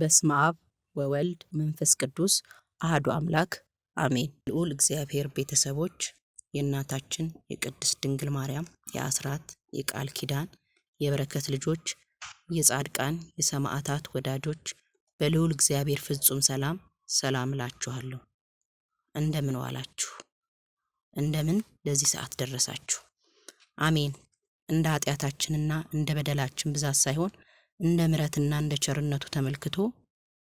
በስመ አብ ወወልድ መንፈስ ቅዱስ አሐዱ አምላክ አሜን። ልዑል እግዚአብሔር ቤተሰቦች፣ የእናታችን የቅድስት ድንግል ማርያም የአስራት የቃል ኪዳን የበረከት ልጆች፣ የጻድቃን የሰማዕታት ወዳጆች በልዑል እግዚአብሔር ፍጹም ሰላም እላችኋለሁ። እንደምን ዋላችሁ? እንደምን ለዚህ ሰዓት ደረሳችሁ? አሜን። እንደ ኃጢአታችንና እንደ በደላችን ብዛት ሳይሆን እንደ ምሕረትና እንደ ቸርነቱ ተመልክቶ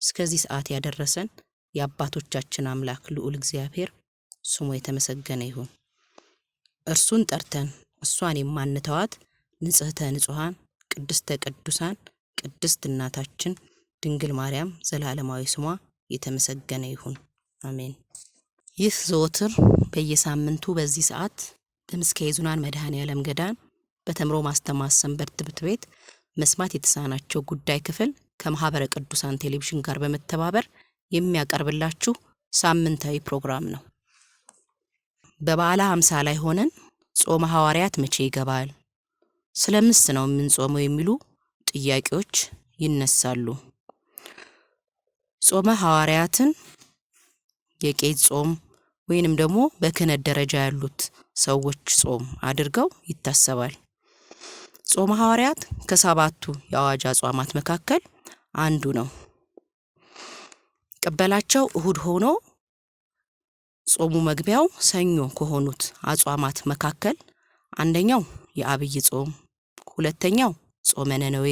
እስከዚህ ሰዓት ያደረሰን የአባቶቻችን አምላክ ልዑል እግዚአብሔር ስሙ የተመሰገነ ይሁን። እርሱን ጠርተን እሷን የማንተዋት ንጽሕተ ንጹሐን ቅድስተ ቅዱሳን ቅድስት እናታችን ድንግል ማርያም ዘላለማዊ ስሟ የተመሰገነ ይሁን። አሜን። ይህ ዘወትር በየሳምንቱ በዚህ ሰዓት በምስካየ ኅዙናን መድኃኔዓለም ገዳም በተምሮ ማስተማር ሰንበት ትምህርት ቤት መስማት የተሳናቸው ጉዳይ ክፍል ከማህበረ ቅዱሳን ቴሌቪዥን ጋር በመተባበር የሚያቀርብላችሁ ሳምንታዊ ፕሮግራም ነው። በበዓለ ሃምሳ ላይ ሆነን ጾመ ሐዋርያት መቼ ይገባል? ስለምንስ ነው የምንጾመው? የሚሉ ጥያቄዎች ይነሳሉ። ጾመ ሐዋርያትን የቄስ ጾም ወይንም ደግሞ በክህነት ደረጃ ያሉት ሰዎች ጾም አድርገው ይታሰባል። ጾመ ሐዋርያት ከሰባቱ የአዋጅ አጽዋማት መካከል አንዱ ነው። ቅበላቸው እሁድ ሆኖ ጾሙ መግቢያው ሰኞ ከሆኑት አጽዋማት መካከል አንደኛው የአብይ ጾም፣ ሁለተኛው ጾመ ነነዌ፣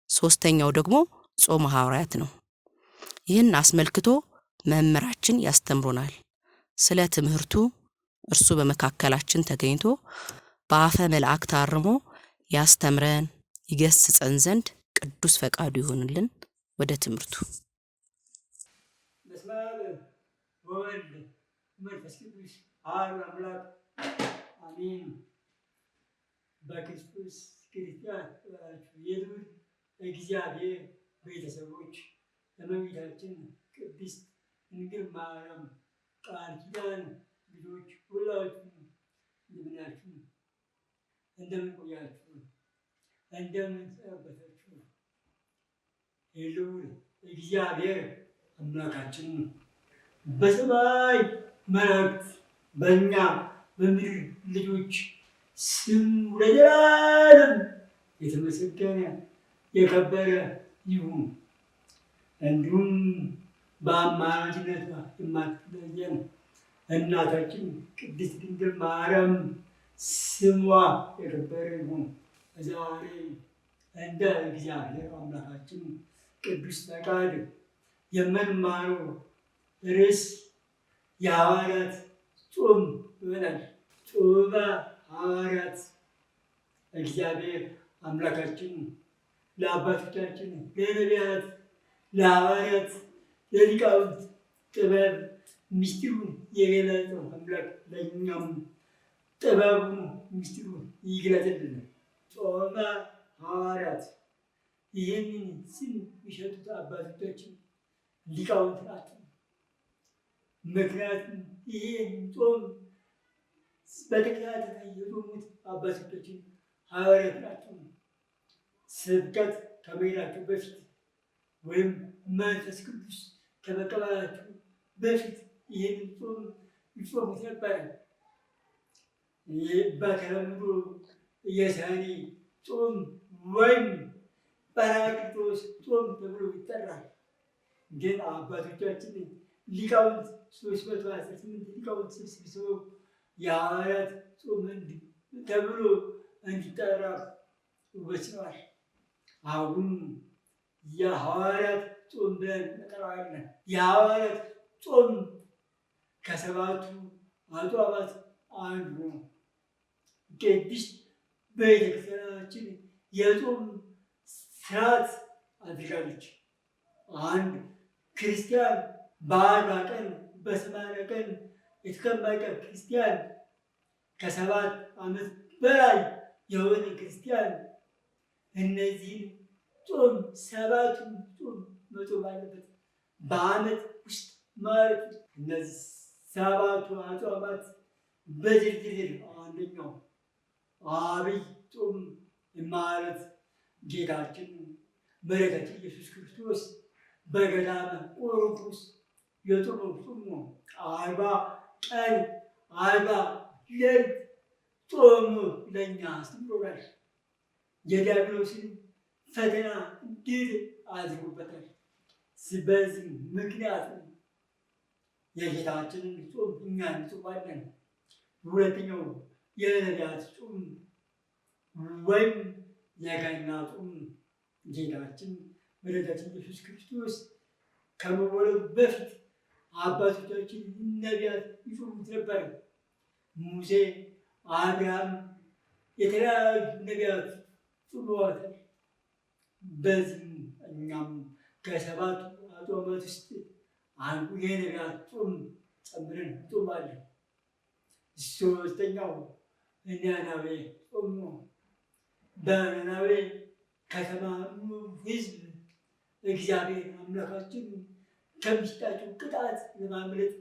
ሶስተኛው ደግሞ ጾመ ሐዋርያት ነው። ይህን አስመልክቶ መምህራችን ያስተምሩናል። ስለ ትምህርቱ እርሱ በመካከላችን ተገኝቶ በአፈ መልአክ ታርሞ ያስተምረን ይገስጸን ዘንድ ቅዱስ ፈቃዱ ይሁንልን። ወደ ትምህርቱ። በስመ አብ ወወልድ መንፈስ ቅዱስ አሐዱ አምላክ አሜን። በክርስቶስ ክርስቲያን የልዑል እግዚአብሔር ቤተሰቦች የእመቤታችን ቅድስት ድንግል ማርያም ቃል ኪዳን ልጆች ሁላችሁም እንደምን ናችሁ? እንደምን ቆያችሁ? እንደምን ሰነበታችሁ? የልዑል እግዚአብሔር አምላካችን በሰማይ መላእክት በእኛ በምድር ልጆች ስም ለዘላለም የተመሰገነ የከበረ ይሁን። እንዲሁም በአማላጅነቷ የማትለየን እናታችን ቅድስት ድንግል ማርያም ስሟ የከበረ ይሁን። ዛሬ እንደ እግዚአብሔር አምላካችን ቅዱስ ፈቃድ የምንማረው ርዕስ የሐዋርያት ጾም ይሆናል። ጾመ ሐዋርያት እግዚአብሔር አምላካችን ለአባቶቻችን ለነቢያት፣ ለሐዋርያት፣ ለሊቃውንት ጥበብ ምስጢሩን የገለጸው አምላክ ለእኛም ጥበቡን ምስጢሩን ይግለጥልን። ጾመ ሐዋርያት ይህንን ስም የሚሸጡት አባቶቻችን ሊቃውንት ናቸው። ምክንያቱም ይህን ጾም በተከታታይ የጾሙት አባቶቻችን ሐዋርያት ናቸው። ስብከት ከመሄዳቸው በፊት ወይም መንፈስ ቅዱስ ከመቀበላቸው በፊት ይህንን ጾም ይጾሙት ነበረ። በተለምዶ የሰኔ ጾም ወይም ጰራቅሊጦስ ጾም ተብሎ ይጠራል። ግን አባቶቻችን ሊቃውንት 318 ሊቃውንት ሰብስበው የሐዋርያት ጾም ተብሎ እንዲጠራ ወስነዋል። አሁን የሐዋርያት ጾም ብለን እንጠራዋለን። የሐዋርያት ጾም ከሰባቱ አጽዋማት አንዱ ነው። ቅድስት ቤተክርስቲያናችን የጾም ስርዓት አድርጋለች። አንድ ክርስቲያን በ40 ቀን በ80 ቀን የተቀመጠ ክርስቲያን ከ7 ዓመት በላይ የሆነ ክርስቲያን እነዚህን ጾም ሰባቱን ጾም መጾም አለበት በዓመት ውስጥ ማለት ነው። እነዚህ ሰባቱ አጽዋማት በዝርዝር አንደኛው አብይ ጾም ማለት ጌታችን መድኃኒታችን ኢየሱስ ክርስቶስ በገዳመ ቆሮንቶስ የጾመው ጾም ነው። 40 ቀን 40 ሌሊት ጾም ለእኛ አስተምሮናል። የዲያብሎስን ፈተና ድል አድርጎበታል። በዚህ ምክንያት የጌታችንን ጾም እኛ እንጾማለን። ሁለተኛው የነቢያት ጾም ወይም የገና ጾም ጌታችን መድኃኒታችን ኢየሱስ ክርስቶስ ከመወለዱ በፊት አባቶቻችን ነቢያት ይጾሙት ነበር። ሙሴ፣ አብርሃም፣ የተለያዩ ነቢያት ጾመዋታል። በዚህም እኛም ከሰባቱ አጽዋማት ውስጥ አንዱ የነቢያት ጾም ጨምረን እንጾማለን። ሶስተኛው ነነዌ ጾም ነው። በነነዌ ከተማ ሕዝብ እግዚአብሔር አምላካችን ከሚሰጣቸው ቅጣት ለማምለጥ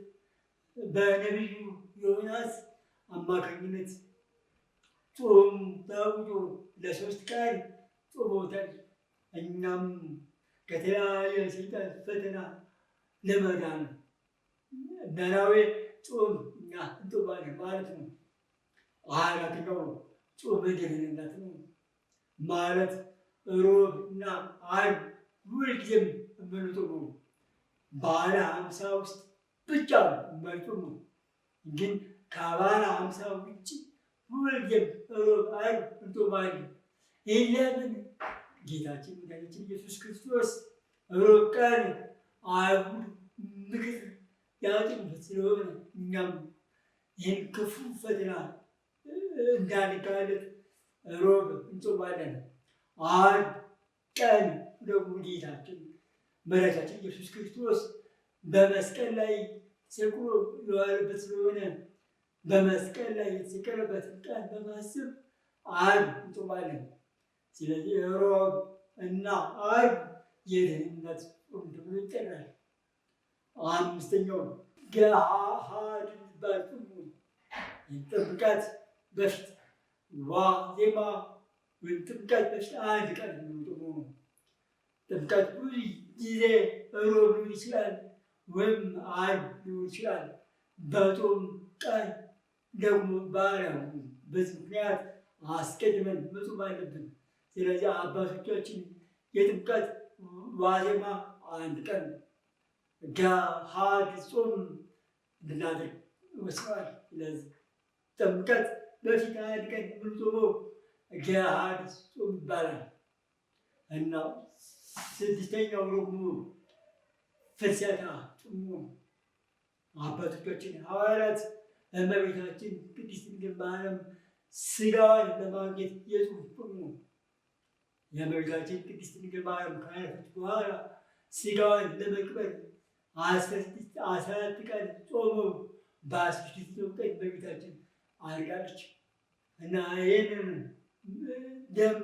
በነቢዩ ዮናስ አማካኝነት ጾም ታውጆ ለ3 ቀን ጾመውታል። እኛም ከተለያየ ሰይጣን ፈተና ለመዳን ነነዌ ጾም እኛ እንጾማለን ማለት ነው። አራተኛው ጾመ ደህንነት ነው ማለት ሮብ እና ዓርብ ሁልጊዜም የምንጾመው በዓለ ሃምሳ ውስጥ ብቻ የማይጾመው ግን ከበዓለ ሃምሳ ውጭ ሁልጊዜም ሮብ፣ ዓርብ እንጾማለን። ይህ ለምን? ጌታችን መድኃኒታችን ኢየሱስ ክርስቶስ ሮብ ቀን አይሁድ ምክር ያወጡበት ስለሆነ እኛም ይህን ክፉ ፈተና እንዳንጋለጥ ሮብ እንጾማለን። ዓርብ ቀን ደግሞ ጌታችን መድኃኒታችን ኢየሱስ ክርስቶስ በመስቀል ላይ ተሰቅሎ የዋለበት ስለሆነ በመስቀል ላይ የተሰቀለበትን ቀን በማሰብ ዓርብ እንጾማለን። ስለዚህ ሮብ እና ዓርብ የደህንነት ጾም ተብሎ ይጠራል። አምስተኛው ገሃድ የሚባል ጾም ነው። ጥምቀት በፊት ዋዜማ ወይም ጥምቀት በፊት 1 ቀን የምንጾመው ነው። ጥምቀት ብዙ ጊዜ ሮብ ሊሆን ይችላል ወይም ዓርብ ሊሆን ይችላል። በጾም ቀን ደግሞ በዓል። በዚህ ምክንያት አስቀድመን መጾም አለብን። ስለዚህ አባቶቻችን የጥምቀት ዋዜማ 1 ቀን ገሃድ ጾም እንድናደርግ ወስነዋል። ስለዚህ ጥምቀት በፊት 1 ቀን የምንጾመው ገሃድ ጾም ይባላል እና 6ኛው ደግሞ ፍልሰታ ጾም ነው። አባቶቻችን ሐዋርያት እመቤታችን ቅድስት ድንግል ማርያም ሥጋዋን ለማግኘት የጾሙት ጾም ነው። የእመቤታችን ቅድስት ድንግል ማርያም ካረፈች በኋላ ሥጋዋን ለመቅበር 14 ቀን ጾመው በ16ኛው ቀን እመቤታችን አድርጋለች እና ይህንን ደንብ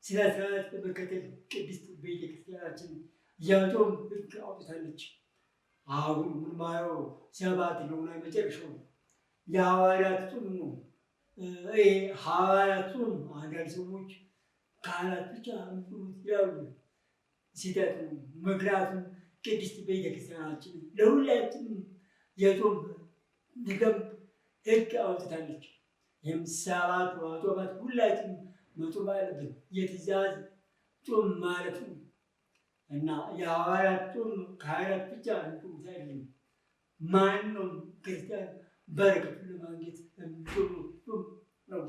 ስነ ስርዓት በመከተል ቅድስት ቤተክርስቲያናችን የጾም ሕግ አውጥታለች። አሁን የምንማረው 7ኛው እና የመጨረሻው የሐዋርያት ጾም ነው። ይሄ ሐዋርያት ጾም አንዳንድ ሰዎች ካህናት ብቻ የሚጾሙት ይላሉ። ስህተት ነው። ምክንያቱም ቅድስት ቤተክርስቲያናችን ለሁላችንም የጾም ደንብ ሕግ አውጥታለች። ይህም 7 አጽዋማት ሁላችንም መጾም አለብን። የትእዛዝ ጾም ማለት ነው እና የሐዋርያት ጾም ካህናት ብቻ የሚጾሙት አይደለም። ማንኛውም ክርስቲያን በረከቱን ለማግኘት የሚጾመው ጾም ነው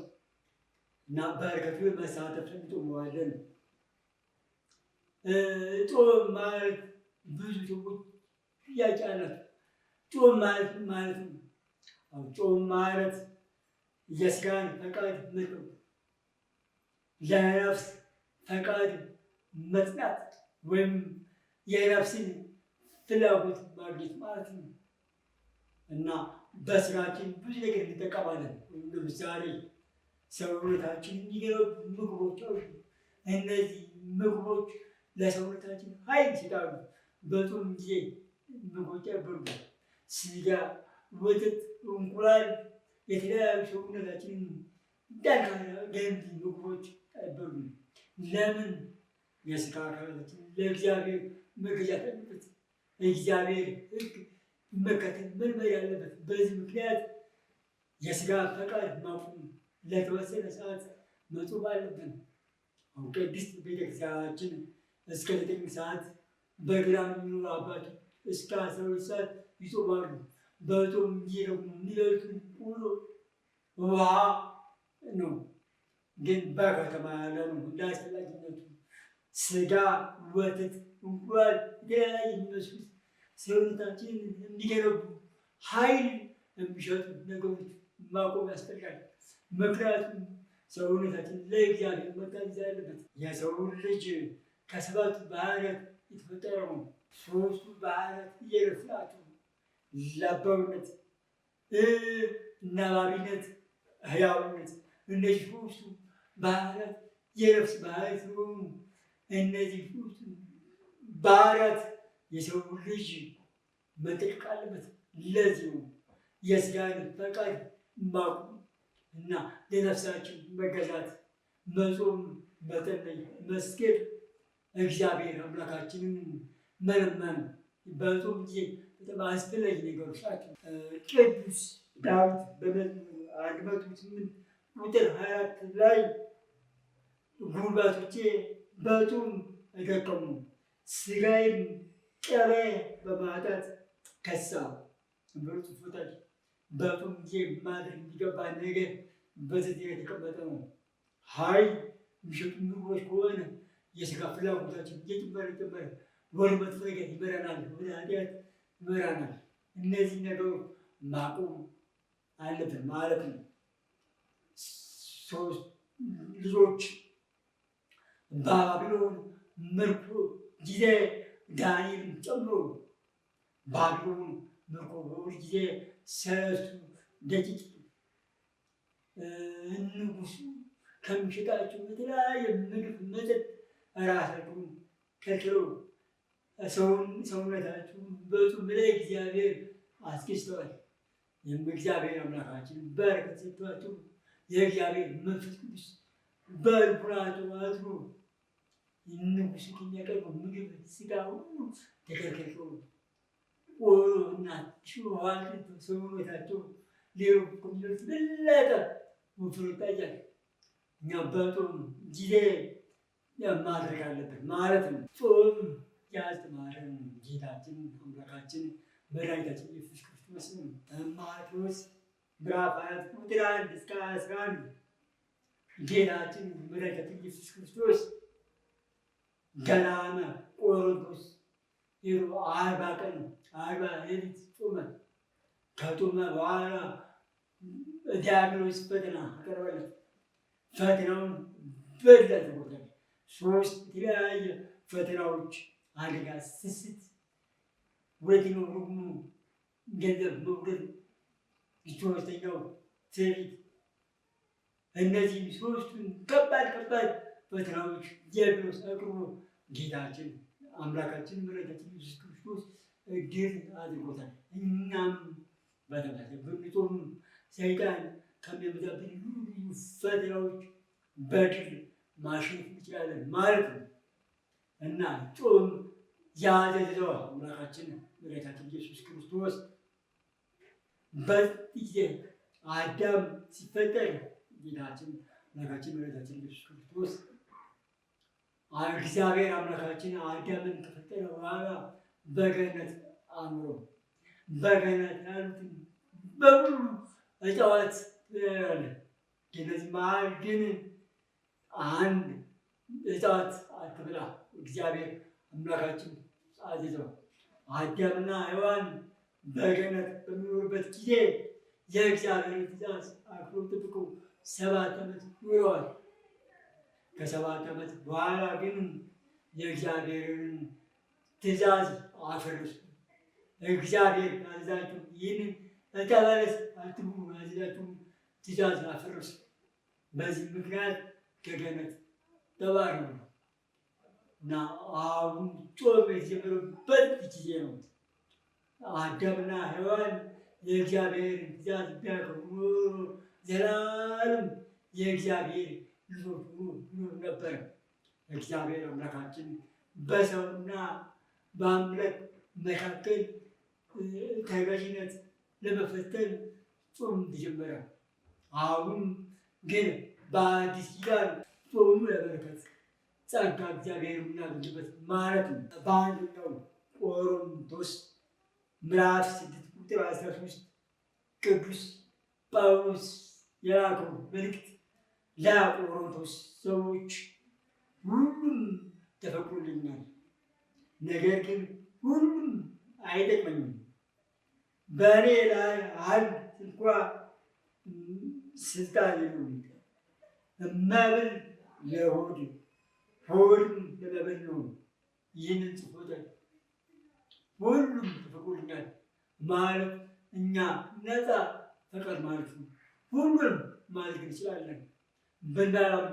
እና በረከቱን መሳተፍ እንጾመዋለን። ጾም ማለት ብዙ ሰዎች ጥያቄ አላቸው። ጾም ማለት ምን ማለት ነው? ጾም ማለት የሥጋን ፈቃድ መተው፣ ለነፍስ ፈቃድ መጽናት ወይም የነፍስን ፍላጎት ማግኘት ማለት ነው እና በስራችን ብዙ ነገር እንጠቀማለን። ለምሳሌ ሰውነታችን የሚገነቡ ምግቦች አሉ። እነዚህ ምግቦች ለሰውነታችን ኃይል ይሰጣሉ። በጾም ጊዜ ምግቦች አይበሉም። ስጋ፣ ወተት፣ እንቁላል፣ የተለያዩ ሰውነታችንን ጠንካራ ገንቢ ምግቦች አይበሉም። ለምን? የስጋ አካላችን ለእግዚአብሔር መገዛት አለበት። እግዚአብሔር ሕግ መከተል መልመድ ያለበት። በዚህ ምክንያት የስጋ ፈቃድ ማቆም ለተወሰነ ሰዓት መጾም አለብን። አሁን ቅድስት ቤተክርስቲያናችን እስከ 9 ሰዓት በገዳም የሚኖሩ አባቶች እስከ 12 ሰዓት ይጾማሉ። በጾም ጊዜ ደግሞ የሚበሉትን ሁሉ ውሃ ነው። ግን በከተማ ያለ ነው እንደ አስፈላጊነቱ ስጋ፣ ወተት፣ እንቁላል የተለያየ የሚመስሉት ሰውነታችንን የሚገነቡ ኃይል የሚሸጡ ነገሮች ማቆም ያስፈልጋል። ምክንያቱም ሰውነታችን ለእግዚአብሔር መታዘዝ አለበት። የሰው ልጅ ከ7 ባህርያት የተፈጠረ ነው። 3ቱ ባህርያት የረፍት ናቸው። ለባዊነት፣ ነባቢነት፣ ህያውነት። እነዚህ 3ቱ ባህርያት የረፍት ባህርያት ስለሆኑ እነዚህ 3ቱ ባህርያት የሰው ልጅ መጠየቅ አለበት። ለዚህ ነው የስጋን ፈቃድ ማቆም እና ለነፍሳችን መገዛት፣ መጾም፣ መጸለይ፣ መስገድ፣ እግዚአብሔር አምላካችንን መለመን በጾም ጊዜ በጣም አስፈላጊ ነገሮች ናቸው። ቅዱስ ዳዊት በመዝሙር 108 ቁጥር 24 ላይ ጉልበቶቼ በጾም ደከሙ፣ ስጋዬም ቅቤ በማጣት ከሳ ብሎ ጽፎታል። በጾም ጊዜ ማድረግ የሚገባ ነገር በዚህ የተቀመጠ ነው። ኃይል የሚሸጡ ምግቦች ከሆነ የስጋ ፍላጎታችን እየጨመረ ወደ መጥፎ ነገር ይመራናል፣ ወደ ኃጢአት ይመራናል። እነዚህ ነገሮች ማቆም አለብን ማለት ነው። 3 ልጆች ባቢሎን ምርኮ ጊዜ ዳንኤልን ጨምሮ ባቢሎን ምርኮ በሁል ጊዜ 3 ደቂቅ ንጉሱ ከሚሸጣቸው የተለያየ ምግብ፣ መጠጥ ራሳቸውን ከልክለው ሰውነታቸውን በጾም ላይ እግዚአብሔር አስገዝተዋል። ይህም እግዚአብሔር አምላካችን በረከት ሰጥቷቸው የእግዚአብሔር መንፈስ ቅዱስ በልቡናቸው አድሮ ንጉሱ ከሚያቀርበው ምግብ፣ ስጋ ሁሉ ተከልክለው እና ሽዋልት ሰውነታቸው ሌሎች ኮሚኒዎች በለጠ ወፍሮ ይታያል። እኛ በጾም ጊዜ ማድረግ አለብን ማለት ነው። ጾም ያስተማረን ጌታችን አምላካችን መድኃኒታችን ኢየሱስ ክርስቶስ ነው። ማቴዎስ ምዕራፍ 20 ቁጥር 1 እስከ 11 ጌታችን መድኃኒታችን ኢየሱስ ክርስቶስ ገዳመ ቆሮንቶስ ሄዶ 40 ቀን 40 ሌሊት ጾመ። ከጾመ በኋላ ዲያብሎስ ፈተና አቀረበለት። ፈተናውን በድል አድርጎታል። 3 የተለያየ ፈተናዎች፣ አደጋ፣ ስስት፣ ሁለተኛው ደግሞ ገንዘብ መውደድ፣ 3ኛው ትዕቢት። እነዚህ 3ቱን ከባድ ፈተናዎች ዲያብሎስ አቅርቦ ጌታችን አምላካችን መድኃኒታችን ኢየሱስ ክርስቶስ ድል አድርጎታል። እኛም በተመሳሳይ ብንጾም ሰይጣን ከሚያመጣብን ልዩ ፈተናዎች በድል ማሸነፍ እንችላለን ማለት ነው እና ጾም ያዘዘው አምላካችን መድኃኒታችን ኢየሱስ ክርስቶስ በዚህ ጊዜ አዳም ሲፈጠር ጌታችን አምላካችን መድኃኒታችን ኢየሱስ ክርስቶስ እግዚአብሔር አምላካችን አዳምን ከፈጠረ በኋላ በገነት አኑሮ በገነት ያሉትን በሙሉ እጽዋት ትበላለህ፣ ከነዚህ መሀል ግን አንድ እጽዋት አትብላ እግዚአብሔር አምላካችን አዘዘው። አዳምና ሔዋን በገነት በሚኖሩበት ጊዜ የእግዚአብሔር ትእዛዝ አክብረው ጠብቀው 7 ዓመት ኖረዋል። ከ7 ዓመት በኋላ ግን የእግዚአብሔርን ትእዛዝ አፈረሱ። እግዚአብሔር ያዘዛቸው ይህንን ዕፀ በለስ አትብሉ ያዘዛቸውን ትእዛዝ አፈረሱ። በዚህ ምክንያት ከገነት ተባረሩ እና አሁን ጾም የተጀመረበት ጊዜ ነው። አዳምና ሔዋን የእግዚአብሔርን ትእዛዝ ቢያከብሩ ዘላለም የእግዚአብሔር ልጆች ሆኖ ይኖሩ ነበር። እግዚአብሔር አምላካችን በሰውና በአምላክ መካከል ተገዥነት ለመፈተን ጾም ተጀመረ። አሁን ግን በአዲስ ኪዳን ጾሙ ለበረከት ጸጋ እግዚአብሔር የምናገኝበት ማለት ነው። በአንደኛው ቆሮንቶስ ምዕራፍ 6 ቁጥር 13 ቅዱስ ጳውሎስ የላከው መልእክት ለቆሮንቶስ ሰዎች ሁሉም ተፈቅዶልኛል፣ ነገር ግን ሁሉም አይጠቅመኝም። በእኔ ላይ አንድ እንኳ ስልጣን የለውም። መብል ለሆድ ሆድም ለመብል ነው። ይህንን ጽፎታል። ሁሉም ተፈቅዶልኛል ማለት እኛ ነፃ ፈቃድ ማለት ነው። ሁሉንም ማድረግ እንችላለን። ብንበላም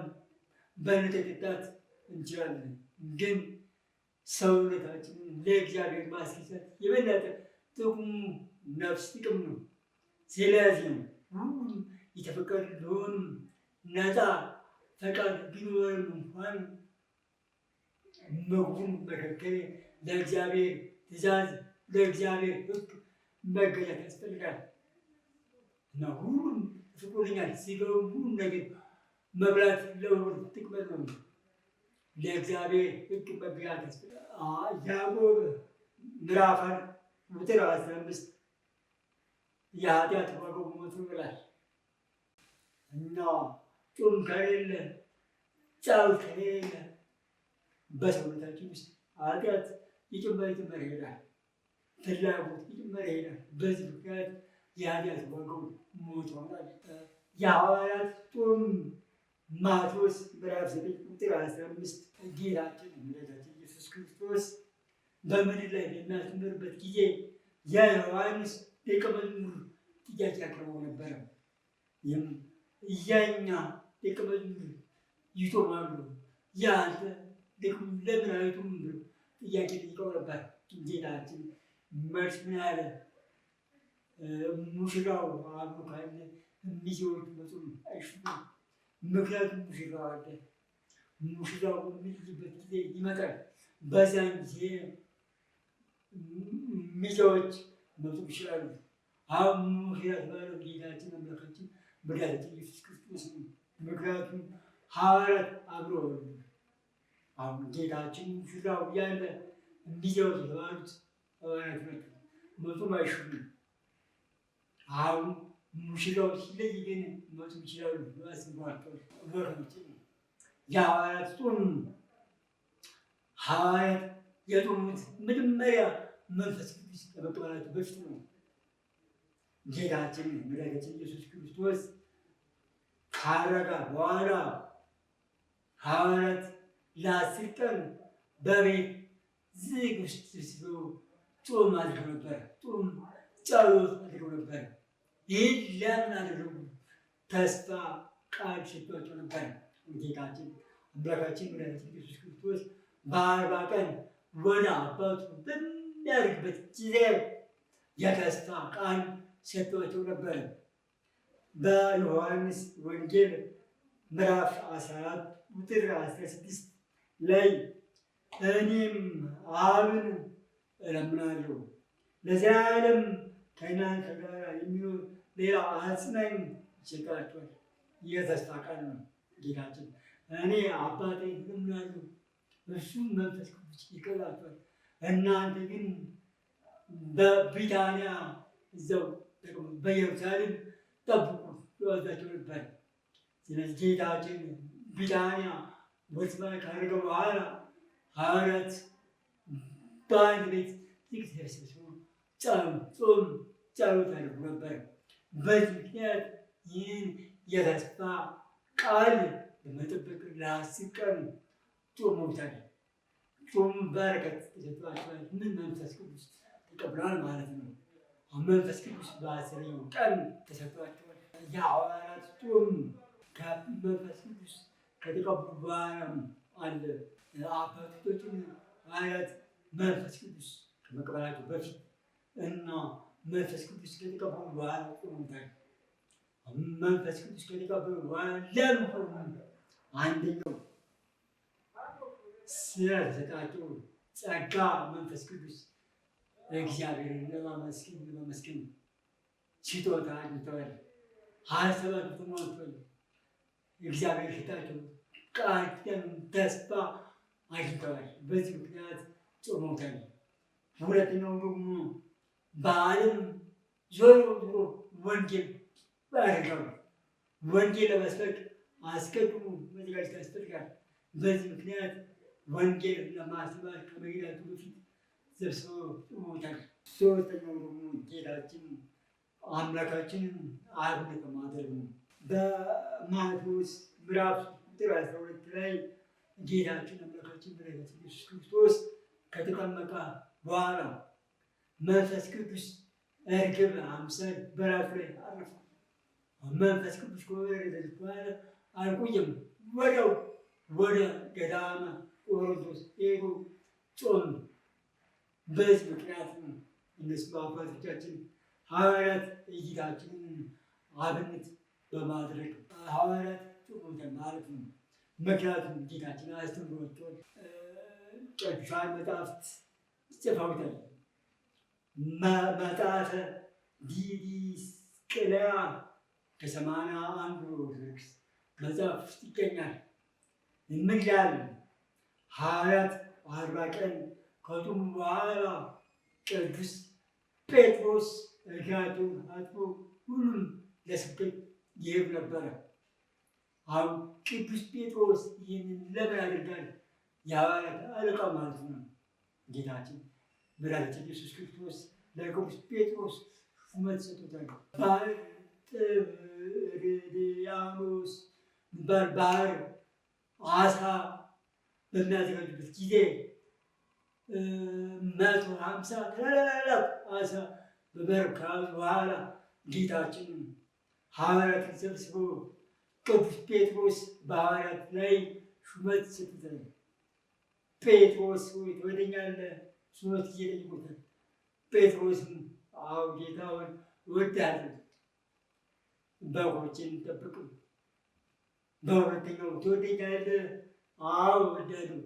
ብንጠጣም እንችላለን። ግን ሰውነታችንን ለእግዚአብሔር ማስገዛት የበለጠ ጥቅሙ ነፍስ ጥቅም ነው። ስለዚህ ነው ሁሉም የተፈቀደ ቢሆንም ነፃ ፈቃድ ቢኖርም እንኳን ምግቡን መከልከል ለእግዚአብሔር ትእዛዝ ለእግዚአብሔር ሕግ መገዛት ያስፈልጋል እና ሁሉም ተፈቅዶልኛል። ሲገቡም ሁሉም ነገር መብላት ለሁሉ ጥቅም ነው። ለእግዚአብሔር ሕግ መገዛት ያስፈልጋል። ያዕቆብ ምዕራፍ 1 ቁጥር 15 የኃጢአት ዋጋው ሞት ነው ይላል እና ጾም ከሌለ ጨው ከሌለ በሰውነታችን ውስጥ ኃጢአት እየጨመረ ይሄዳል። ፍላጎት እየጨመረ ይሄዳል። በዚህ ምክንያት የኃጢአት ዋጋው ሞት ሆኗል። የሐዋርያት ጾም ማቴዎስ ምዕራፍ 9 ቁጥር 15 ጌታችን መድኃኒታችን ኢየሱስ ክርስቶስ በምድር ላይ በሚያስተምርበት ጊዜ የዮሐንስ ደቀ መዝሙር ጥያቄ አቅርበው ነበረ። ይህም የእኛ ደቀ መዝሙር ይጾማሉ፣ ያንተ ደግሞ ለምን አይቱም ብሎ ጥያቄ ጠይቀው ነበር። ጌታችን መልስ ምን አለ? ሙሽራው አብሮ ካለ ሚዜዎች መጾም አይችሉም። ምክንያቱም ሙሽራው አለ። ሙሽራው በሚልበት ጊዜ ይመጣል። በዚያን ጊዜ ሚዜዎች መጾም ይችላሉ። አሁን ሙሽራ የተባለው ጌታችን አምላካችን መድኃኒታችን ኢየሱስ ክርስቶስ ነው። ምክንያቱም ሐዋርያት አብረው አሁን ጌታችን ሙሽራው ያለ ሚዜዎች የተባሉት ሐዋርያት ናቸው። መጾም አይችሉም። አሁን ሙሽራው ሲለይ ግን መጾም ይችላሉ። አስባቸው ወገኖች፣ የሐዋርያት ጾም ሐዋርያት የጾሙት መጀመሪያ መንፈስ ቅዱስ ከመቀበላቸው በፊት ነው። ጌታችን መድኃኒታችን ኢየሱስ ክርስቶስ ካረገ በኋላ ሐዋርያት ለ10 ቀን በቤት ዝግ ውስጥ ተሰብስበው ጾም አድርገው ነበር። ጾም ጸሎት አድርገው ነበር። ይህን ለምን አደረጉ? ተስፋ ቃል ሰጥቷቸው ነበር። ጌታችን አምላካችን መድኃኒታችን ኢየሱስ ክርስቶስ በ40 ቀን ወደ አባቱ በሚያደርግበት ጊዜ የተስፋ ቃል ሰጥቷቸው ነበር። በዮሐንስ ወንጌል ምዕራፍ 14 ቁጥር 16 ላይ እኔም አብን እለምናለሁ ለዘላለም ከእናንተ ጋር የሚኖር ሌላ አጽናኝ ይሰጣችኋል። የተስፋ ቃል ነው። ጌታችን እኔ አባቴን እለምናለሁ እርሱም መንፈስ ቅዱስ ይቀበላችኋል፣ እናንተ ግን በቢታንያ እዛው በኢየሩሳሌም ጠብቁ ይወዛቸው ነበር። ስለዚህ ጌታችን ቢታንያ ወስማይ ካደረገ በኋላ ሐዋርያት በአንድ ቤት ጥቂት ተሰብስበው ጾም ጸሎት ያደርጉ ነበር። በዚህ ምክንያት ይህን የተስፋ ቃል በመጠበቅ ለ10 ቀን ጾመውታል። ጾሙ በረከት ተሰጥቷቸዋል። ምን መንፈስ ቅዱስ ተቀብለዋል ማለት ነው። መንፈስ ቅዱስ በ10ኛው ቀን ተሰጥቷቸዋል። የሐዋርያት ጾም ከመንፈስ ቅዱስ ከተቀበሉ በኋላም አለ። አባቶቻችን ሐዋርያት መንፈስ ቅዱስ ከመቀበላቸው በፊት እና መንፈስ ቅዱስ ከተቀበሉ በኋላ ጾመውታል። መንፈስ ቅዱስ ከተቀበሉ በኋላ ለምን ሆኑ? አንደኛው ስለተሰጣቸው ጸጋ መንፈስ ቅዱስ እግዚአብሔርን ለማመስገን ስጦታ አግኝተዋል። ሀሳባት ተሟልቷል። እግዚአብሔር ፊታቸው ቃል ኪዳኑን ተስፋ አግኝተዋል። በዚህ ምክንያት ጾመውታል። ሁለተኛው ደግሞ በዓለም ዞሮ ዞሮ ወንጌል ያደርጋሉ። ወንጌል ለመስበክ አስቀድሞ መዘጋጀት ያስፈልጋል። በዚህ ምክንያት ወንጌል ለማስተማር ከመሄዳቱ በፊት ሰብስበው ጾመውታል። ሶስተኛው ደግሞ ጌታችን አምላካችንን አብነት በማድረግ ነው። በማቴዎስ ምዕራፍ ቁጥር 12 ላይ ጌታችን አምላካችን መድኃኒታችን ኢየሱስ ክርስቶስ ከተጠመቀ በኋላ መንፈስ ቅዱስ እርግብ አምሳል በራሱ ላይ አረፈ። መንፈስ ቅዱስ ከወረደ በኋላ አልቆየም፣ ወዲያው ወደ ገዳመ ቆሮንቶስ ሄዶ ጾም። በዚህ ምክንያት ነው እነሱ አባቶቻችን ሐዋርያት እይታችንን አብነት በማድረግ ሐዋርያት ጾመውታል ማለት ነው። ምክንያቱም ጌታችን አስተምሯቸዋል። ቅዱሳን መጻሕፍት ጽፈውታል። መጽሐፈ ዲድስቅልያ ከ81 ኦርቶዶክስ መጽሐፍ ውስጥ ይገኛል። ምን ይላል? ሐዋርያት 40 ቀን ከጾሙ በኋላ ቅዱስ ጴጥሮስ እግራቸውን አጥቦ ሁሉም ለስብከት ይሄድ ነበረ። አሁን ቅዱስ ጴጥሮስ ይህንን ለምን ያደርጋል? የሐዋርያት አለቃ ማለት ነው። ጌታችን መድኃኒታችን ኢየሱስ ክርስቶስ ለቅዱስ ጴጥሮስ ሹመት ሰጥቶታል። በጥብርያዶስ ባህር አሳ በሚያዘጋጁበት ጊዜ 150 ታላላቅ አሳ በመርከብ በኋላ ጌታችን ሐዋርያትን ሰብስቦ ቅዱስ ጴጥሮስ በሐዋርያት ላይ ሹመት ሰጥቶታል። ጴጥሮስ ሆይ ትወደኛለህ? 3 ጊዜ ጠይቆታል። ጴጥሮስም አዎ ጌታ ሆይ እወድሃለሁ፣ በጎችን ጠብቅ። በሁለተኛው ትወደኛለህ? አዎ እወድሃለሁ፣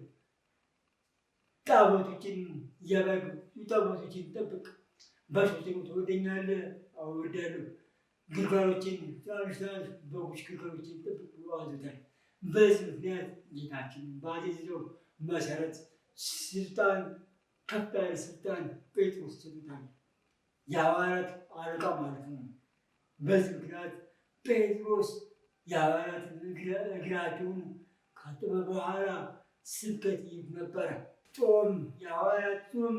ታቦቶችን የበግ ታቦቶችን ጠብቅ። በሶስተኛው ትወደኛለህ? አዎ እወድሃለሁ፣ ግልገሎችን ትናንሽ በጎች ግልገሎችን ጠብቅ ብሎ አዞታል። በዚህ ምክንያት ጌታችን ባዘዘው መሰረት ስልጣን ከፍ ያለ ስልጣን ጴጥሮስ ሰጥቶታል። የሐዋርያት አለቃ ማለት ነው። በዚህ ምክንያት ጴጥሮስ የሐዋርያትን እግራቸውን ካጠበ በኋላ ስብከት ይሄድ ነበረ። ጾም የሐዋርያት ጾም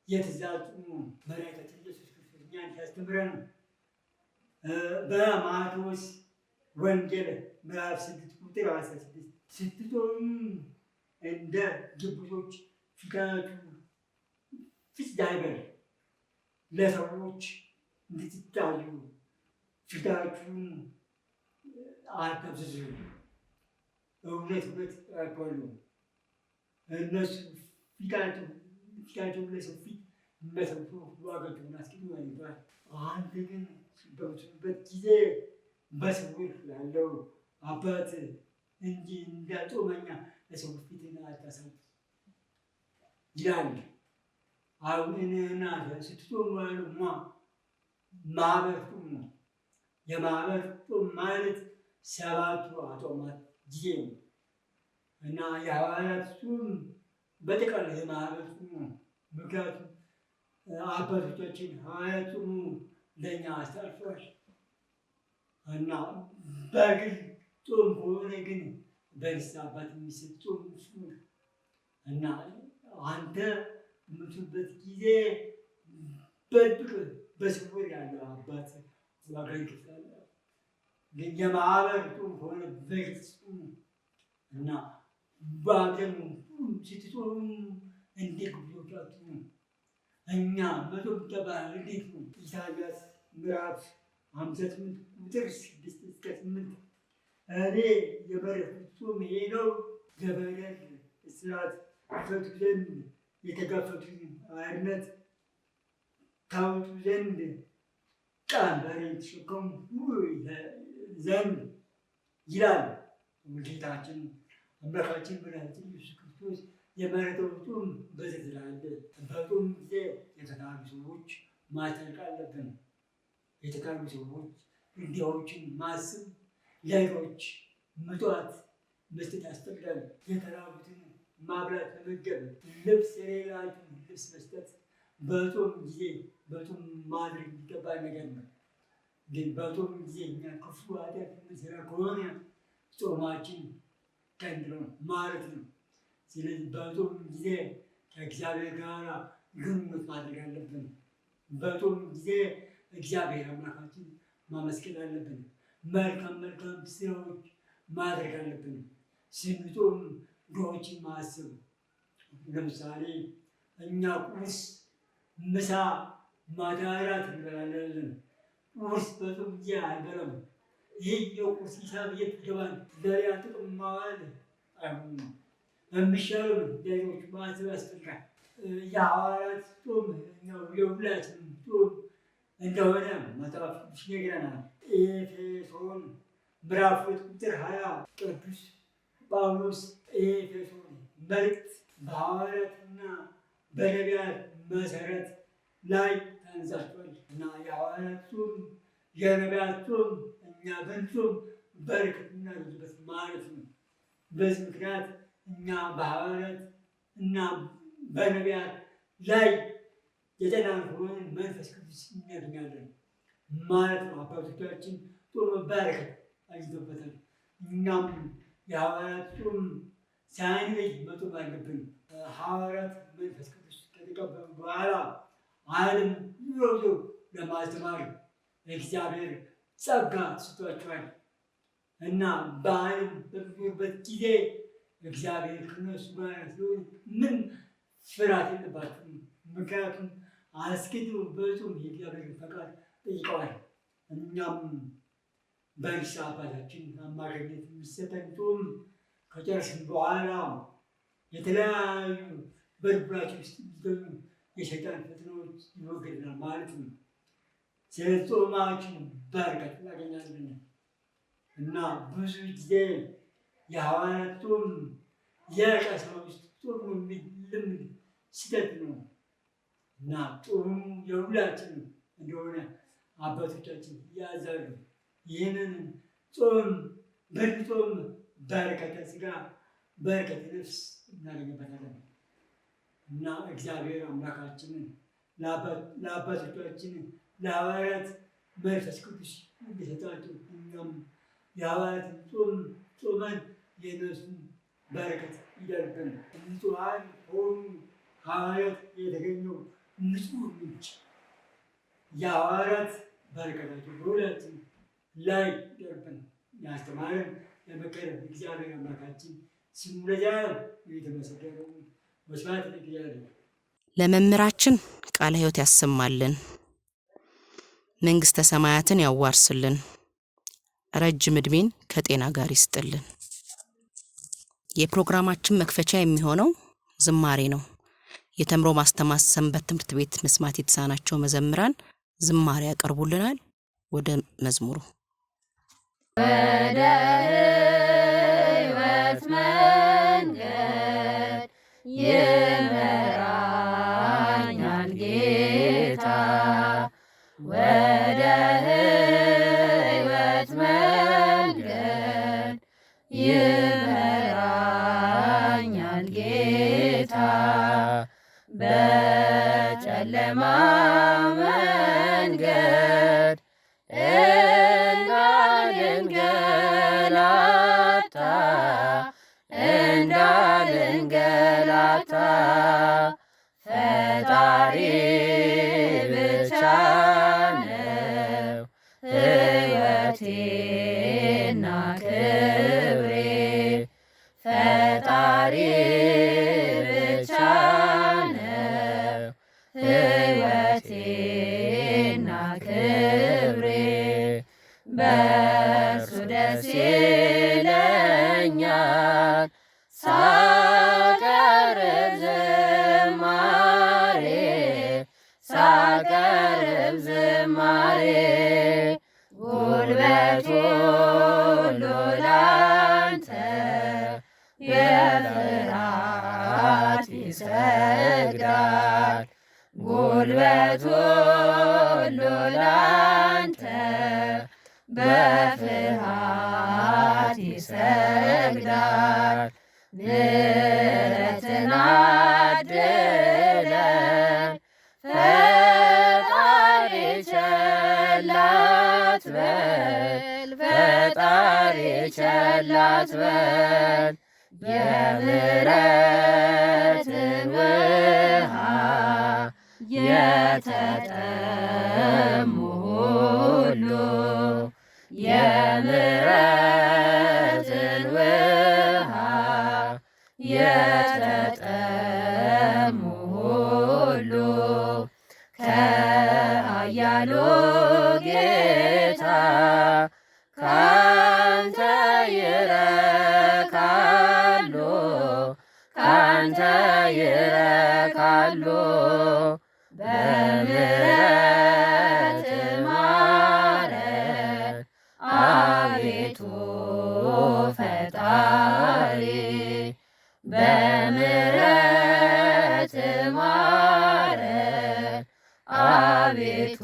የትእዛዝ ጾም መድኃኒታችን ኢየሱስ ክርስቶስ እኛን ሲያስተምረን በማቴዎስ ወንጌል ምዕራፍ 6 ቁጥር 16 ስትጾሙ እንደ ግብዞች ፊታችሁ ፊት አይበል፣ ለሰዎች እንድትታዩ ፊታችሁን አታፍዝዙ። እውነት እላችኋለሁ እነሱ ፊታቸውን ለሰው ፊት መሰብቶ ዋጋቸውን አስቀድሞ ያዩታል። አንተ ግን በምትጾምበት ጊዜ በስውር ላለው አባት እንጂ እንደ ጾመኛ ለሰው ፊትን አታሳይ ይላል። አሁን እናንተ ስትጾሙ ያሉማ ማህበር ጾም ነው። የማህበር ጾም ማለት 7ቱ አጽዋማት ጊዜ ነው እና የሐዋርያት ጾም በጠቅላላ የማህበር ጾም ነው። ምክንያቱም አባቶቻችን ሐዋርያት ጾሙ ለእኛ አስተላልፈዋል እና በግል ጾም ከሆነ ግን በንስሐ አባት የሚሰጥ ጾም እሱ ነው እና አንተ የምትውልበት ጊዜ በድብቅ በስውር ያለው አባት ዋጋ ይከፍላል። ግን የማህበር ጾም ከሆነ በግልጽ ጾም እና በአብዛኑ ስትጾሙ እንደ ግብዞች አትሁኑ። እኛ መጾም ይገባናል። እንዴት ነው? ኢሳይያስ ምዕራፍ 58 ቁጥር 6-8 እኔ የመረጥኩት ጾም ይሄ ነው፣ ከበደል እስራት ይፈቱ ዘንድ የተጋፈቱትን አርነት ታወጡ ዘንድ ቀንበሬን ተሸከሙ ዘንድ ይላል ጌታችን አምላካችን መድኃኒታችን ኢየሱስ ክርስቶስ የመረጠው ጾም በዚህ ስላለ በጾም ጊዜ የተካኑ ሰዎች ማጠንቀቅ አለብን። የተካኑ ሰዎች እንዲያዎችን ማስብ፣ ለሌሎች ምጽዋት መስጠት ያስፈልጋል። የተራቡትን ማብላት፣ መመገብ፣ ልብስ የሌላቸውን ልብስ መስጠት በጾም ጊዜ በጾም ማድረግ የሚገባ ነገር ነው። ግን በጾም ጊዜ እኛ ክፉ ኃጢአት የምንሰራ ከሆነ ጾማችን ከንቱ ነው ማለት ነው። ስለዚህ በጾም ጊዜ ከእግዚአብሔር ጋር ግንኙነት ማድረግ አለብን። በጾም ጊዜ እግዚአብሔር አምላካችን ማመስገን አለብን። መልካም ስራዎች ማድረግ አለብን። ስንጾም ድሆችን ማሰብ። ለምሳሌ እኛ ቁርስ፣ ምሳ፣ ማታ እራት እንበላለን። ቁርስ በጾም ጊዜ አይበላም። ይህ የቁርስ ሂሳብ እየተገባን ለሌላ ጥቅም ማዋል አይሆንም። የሚሻለው ሌሎች ማሰብ ያስፈልጋል። የሐዋርያት ጾም የሁላችንም ጾም እንደሆነ መጽሐፍ ቅዱስ ይነግረናል። ኤፌሶን ምዕራፍ 2 ቁጥር 20 ቅዱስ ጳውሎስ ኤፌሶን መልእክት በሐዋርያትና በነቢያት መሰረት ላይ ተነሳስቷል እና የሐዋርያት ጾም የነቢያት ጾም እኛ ብንጾም በረከት እናገኝበት ማለት ነው። በዚህ ምክንያት እኛ በሐዋርያት እና በነቢያት ላይ የተላከውን መንፈስ ቅዱስ እናገኛለን ማለት ነው። አባቶቻችን ጾም በረከት አግኝተውበታል። እኛም የሐዋርያት ጾም ሳንለይ መጾም አለብን። ሐዋርያት መንፈስ ቅዱስ ከተቀበሉ በኋላ ዓለም ዞሮ ለማስተማር እግዚአብሔር ጸጋ ተሰጥቷቸዋል እና በዓለም በሚኖሩበት ጊዜ እግዚአብሔር ከእነሱ ጋር ስለሆነ ምን ፍርሃት የለባቸውም። ምክንያቱም አስቀድሞ በጾም የእግዚአብሔርን ፈቃድ ጠይቀዋል። እኛም በንስሐ አባታችን አማካኝነት የሚሰጠን ጾም ከጨረስን በኋላ የተለያዩ በልባችን ውስጥ የሚገኙ የሰይጣን ፈተናዎች ይወገድናል ማለት ነው። ስለ ጾማችን በረከት እናገኛለን እና ብዙ ጊዜ የሐዋርያት ጾም የቀሳውስት ጾም የሚል ልምድ ስህተት ነው እና ጾሙ የሁላችን እንደሆነ አባቶቻችን ያዛሉ። ይህንን ጾም ብንጾም በረከተ ሥጋ በረከተ ነፍስ እናገኝበታለን እና እግዚአብሔር አምላካችንን ለአባቶቻችን ለሐዋርያት መንፈስ ቅዱስ እንዲሰጣቸው እኛም የሐዋርያትን ጾም ጾመን የእነሱን በረከት ይደርብን። ንጹሐን ሆኑ ሐዋርያት የተገኘው ንጹሕ ምንጭ የሐዋርያት በረከታቸው በሁላችን ላይ ይደርብን። ያስተማረን የመከረን እግዚአብሔር አምላካችን ስሙ ለዘላለም የተመሰገነ ይሁን። ወስብሐት ለእግዚአብሔር። ለመምህራችን ቃለ ሕይወት ያሰማልን፣ መንግሥተ ሰማያትን ያዋርስልን፣ ረጅም ዕድሜን ከጤና ጋር ይስጥልን። የፕሮግራማችን መክፈቻ የሚሆነው ዝማሬ ነው። የተምሮ ማስተማር ሰንበት ትምህርት ቤት መስማት የተሳናቸው መዘምራን ዝማሬ ያቀርቡልናል። ወደ መዝሙሩ ወደ ሕይወት መንገድ ይመራኛል ጌታ፣ ወደ ሕይወት መንገድ ይመራኛል ጌታ፣ በጨለማ መንገድ እንዳልንገላታ ፈጣሪ ብቻ ነው ሕይወቴና ክብሬ፣ ፈጣሪ ብቻ ነው ሕይወቴና ክብሬ፣ በእርሱ ደስ ይለኛል ሳቀርብ ዝማሬ፣ ሳቀርብ ዝማሬ፣ ጉልበት ሁሉ ላንተ የፍርሃት ይሰግዳል ጉልበት ሁሉ ላንተ በፍርሃት ይሰግዳል። ምሕረትን አድለን ፈጣሪ ቸል አትበል ፈጣሪ ቸል አትበል የምሕረትን ውሃ የተጠሙ ሁሉ የምሕረትን ውሃ የተጠሙ ሁሉ ከኃያሉ ጌታ ካንተ ይረካሉ ካንተ ይረካሉ በምሕረት ማረን አቤቱ ፈጣሪ በምሕረት ማረን አቤቱ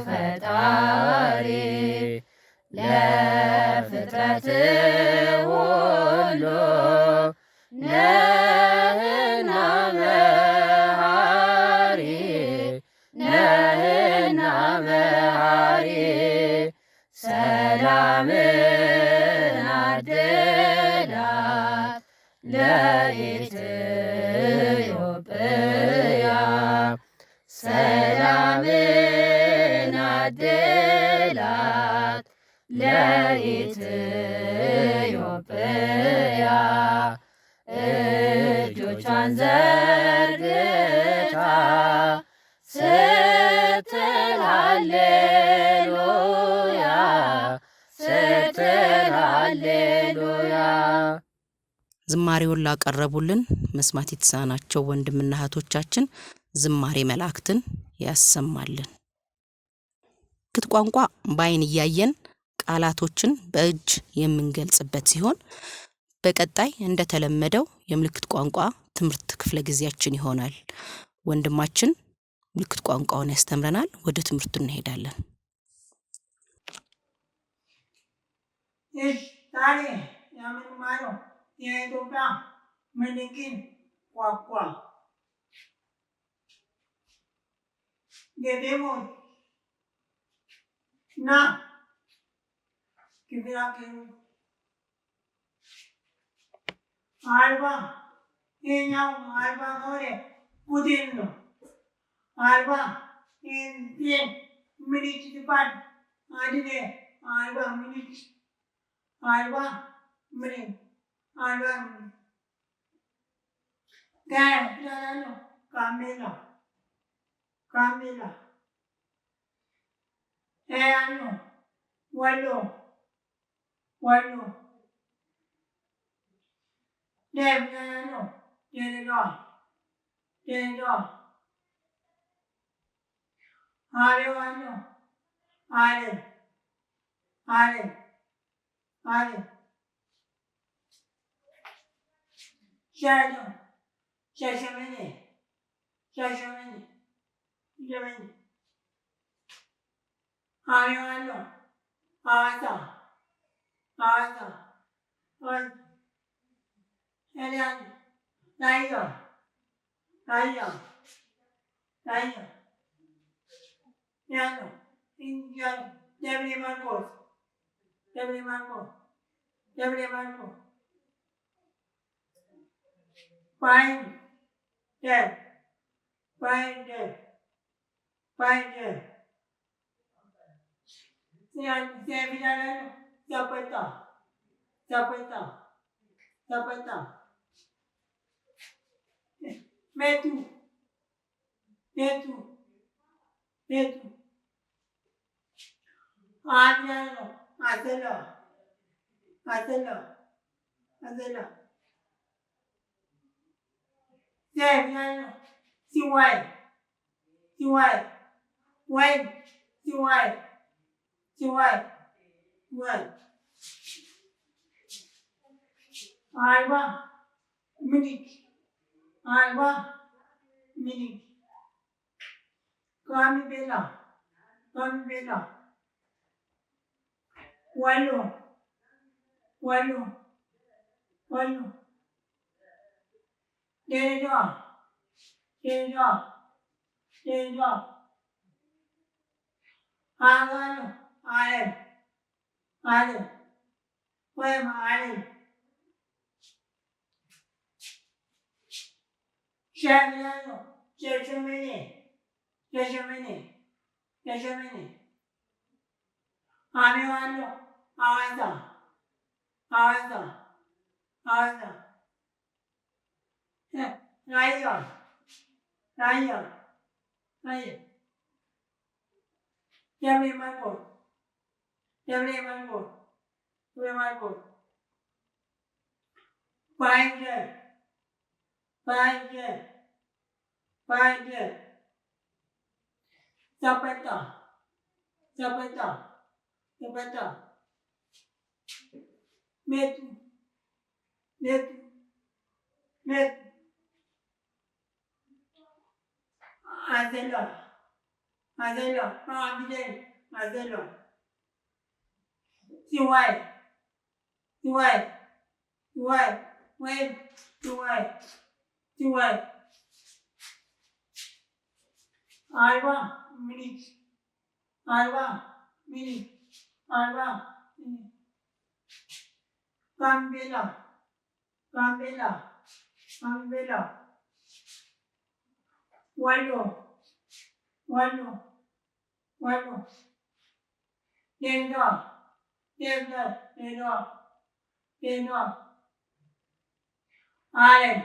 ፈጣሪ ለፍጥረት ሁሉ ነህና መሐሪ ነህና መሐሪ ሰላምን አድላት ለኢትዮጵያ ሰላምን አድላት ለኢትዮጵያ እጆቿን ዘርግታ ስትል ሃሌሉያ ስትል ሃሌሉያ። ዝማሬውን ላቀረቡልን መስማት የተሳናቸው ወንድምና እህቶቻችን ዝማሬ መላእክትን ያሰማልን። ምልክት ቋንቋ በአይን እያየን ቃላቶችን በእጅ የምንገልጽበት ሲሆን በቀጣይ እንደተለመደው የምልክት ቋንቋ ትምህርት ክፍለ ጊዜያችን ይሆናል። ወንድማችን ምልክት ቋንቋውን ያስተምረናል። ወደ ትምህርቱ እንሄዳለን። ዛሬ የምንማረው የኢትዮጵያ ምልክት ቋንቋ የደቡብ እና ክፍላክሉ አልባ ይህኛው አልባ ሆነ ቡድን ነው። አልባ ይህን ምልክት ባል አድገ አልባ ምልክት አልባ ምልክት አልባ ምልክት ጋር ነው ካሜላ ካሜላ ያኑ ወሎ ወሎ ደብዳኖ ደረዳዋ ደረዳዋ አሬዋኖ አሬ አሬ አሬ ሻኖ ሻሸመኔ ሻሸመኔ ሻሸመኔ አሬዋኖ ሐዋሳ ሐዋሳ ኤልያን ራያ ራያ ራያ ያኖ ኢንዲያን ደብረ ማርቆስ ደብረ ማርቆስ ደብረ ማርቆስ ባይን ደር ባይን ደር ባይን ደር ሲያፊዳላሉ zapata zapata zapata metu metu metu आज्ञानो आचला आचला आचला ज्ञानो सिवाय सिवाय वाय सिवाय सिवाय वाय Alba Minik Alba Minik Kami Bela Walu Denido Agano Ale Wema Ale Shamiano Jeshomene Amiwano Awaza Raya Yami Mango Find Zapata Metu Azelo Azelo Tiwai Alba Minik Gambela Wallo Dendo Allen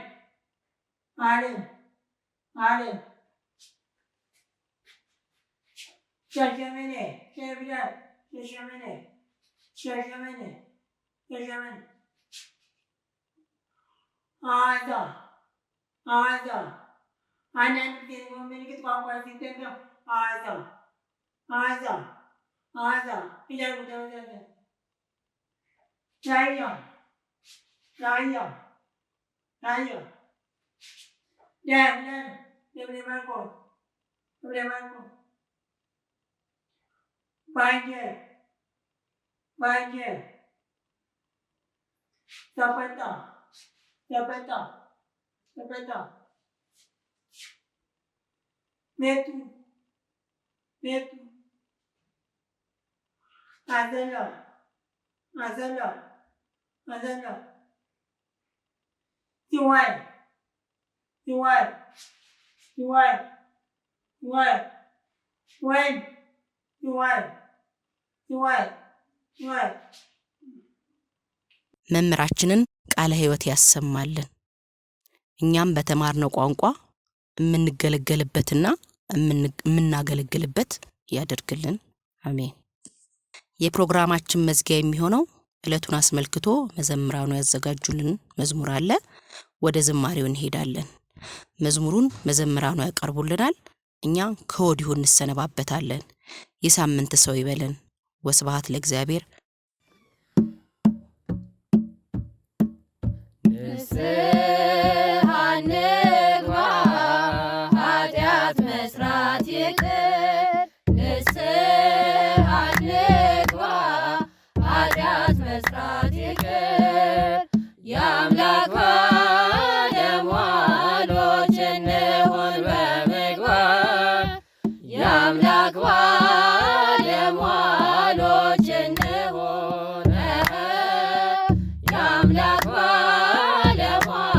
Shashamene Aza Anan Miniki Papa Sintendo Aza Raya Dan Debre Marco Banje Zapata Metu Azala Tiwai When መምህራችንን ቃለ ሕይወት ያሰማልን። እኛም በተማርነው ቋንቋ የምንገለገልበትና የምናገለግልበት ያደርግልን። አሜን። የፕሮግራማችን መዝጊያ የሚሆነው ዕለቱን አስመልክቶ መዘምራኑ ያዘጋጁልን መዝሙር አለ። ወደ ዝማሬው እንሄዳለን። መዝሙሩን መዘምራኑ ያቀርቡልናል። እኛ ከወዲሁ እንሰነባበታለን። የሳምንት ሰው ይበለን። ወስብሐት ለእግዚአብሔር። ንስሐ እንግባ ኃጢአት መስራት ይቅር። ንስሐ እንግባ ኃጢአት መስራት ይቅር። የአምላክ ባለሟሎች እንሁን በምግባር። የአምላክ ባለሟሎች እንሁን የአምላክ ባለሟሎች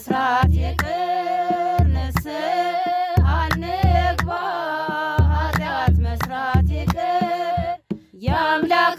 መስራት ይቅር ንስሐ እንግባ ኃጢአት መስራት ይቅር የአምላክ